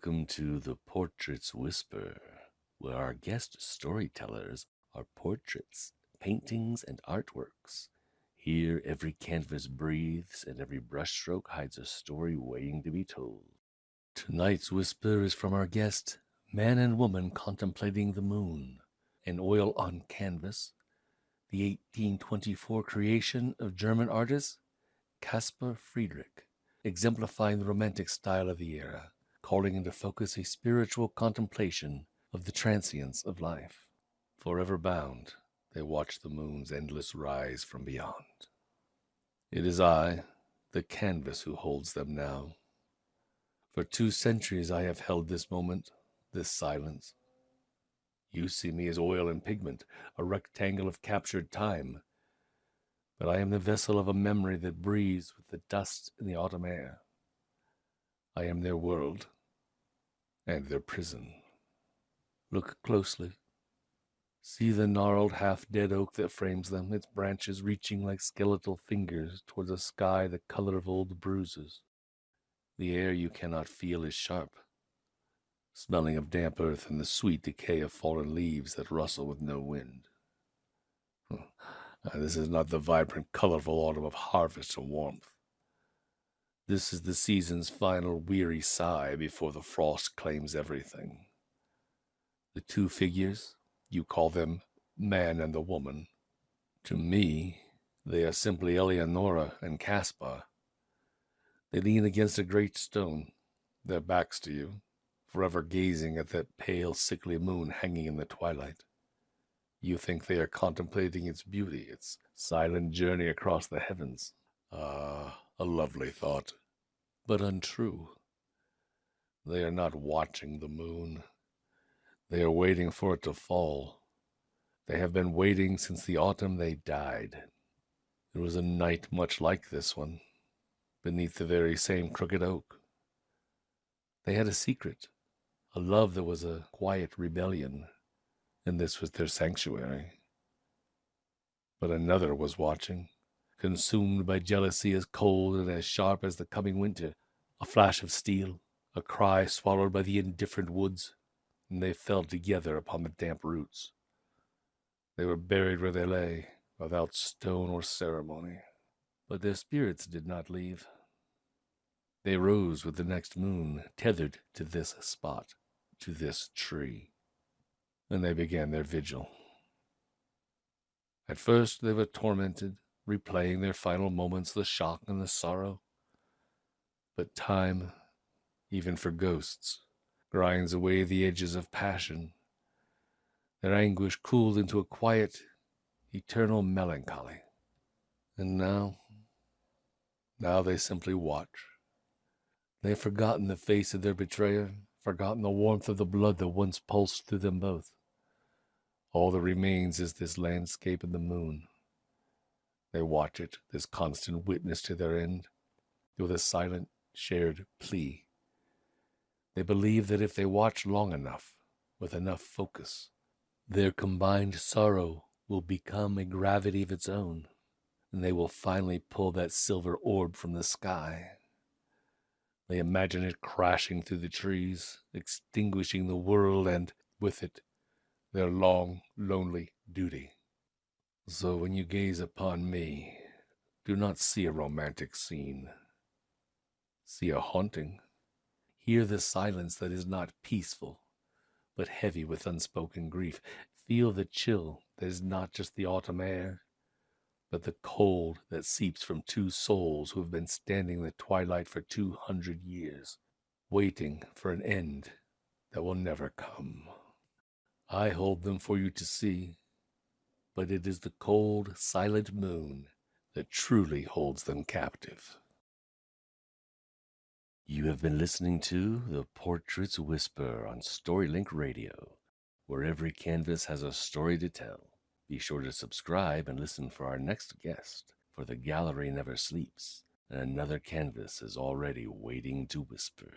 Welcome to The Portraits Whisper, where our guest storytellers are portraits, paintings, and artworks. Here, every canvas breathes and every brushstroke hides a story waiting to be told. Tonight's whisper is from our guest, Man and Woman Contemplating the Moon, an oil on canvas, the 1824 creation of German artist Caspar Friedrich, exemplifying the romantic style of the era, calling into focus a spiritual contemplation of the transience of life. Forever bound, they watch the moon's endless rise from beyond. It is I, the canvas, who holds them now. For 2 centuries I have held this moment, this silence. You see me as oil and pigment, a rectangle of captured time. But I am the vessel of a memory that breathes with the dust in the autumn air. I am their world and their prison. Look closely. See the gnarled, half-dead oak that frames them, its branches reaching like skeletal fingers towards a sky the color of old bruises. The air you cannot feel is sharp, smelling of damp earth and the sweet decay of fallen leaves that rustle with no wind. This is not the vibrant, colorful autumn of harvest and warmth. This is the season's final weary sigh before the frost claims everything. The 2 figures, you call them man and the woman. To me, they are simply Eleonora and Caspar. They lean against a great stone, their backs to you, forever gazing at that pale, sickly moon hanging in the twilight. You think they are contemplating its beauty, its silent journey across the heavens. A lovely thought, but untrue. They are not watching the moon. They are waiting for it to fall. They have been waiting since the autumn they died. It was a night much like this one, beneath the very same crooked oak. They had a secret, a love that was a quiet rebellion, and this was their sanctuary. But another was watching, consumed by jealousy as cold and as sharp as the coming winter. A flash of steel, a cry swallowed by the indifferent woods, and they fell together upon the damp roots. They were buried where they lay, without stone or ceremony. But their spirits did not leave. They rose with the next moon, tethered to this spot, to this tree. And they began their vigil. At first they were tormented, replaying their final moments, the shock and the sorrow. But time, even for ghosts, grinds away the edges of passion. Their anguish cooled into a quiet, eternal melancholy. And now they simply watch. They have forgotten the face of their betrayer, forgotten the warmth of the blood that once pulsed through them both. All that remains is this landscape and the moon. They watch it, this constant witness to their end, with a silent, shared plea. They believe that if they watch long enough, with enough focus, their combined sorrow will become a gravity of its own, and they will finally pull that silver orb from the sky. They imagine it crashing through the trees, extinguishing the world, and with it, their long, lonely duty. So when you gaze upon me, do not see a romantic scene. See a haunting. Hear the silence that is not peaceful, but heavy with unspoken grief. Feel the chill that is not just the autumn air, but the cold that seeps from 2 souls who have been standing in the twilight for 200 years, waiting for an end that will never come. I hold them for you to see, but it is the cold, silent moon that truly holds them captive. You have been listening to The Portraits Whisper on Storylink Radio, where every canvas has a story to tell. Be sure to subscribe and listen for our next guest, for the gallery never sleeps, and another canvas is already waiting to whisper.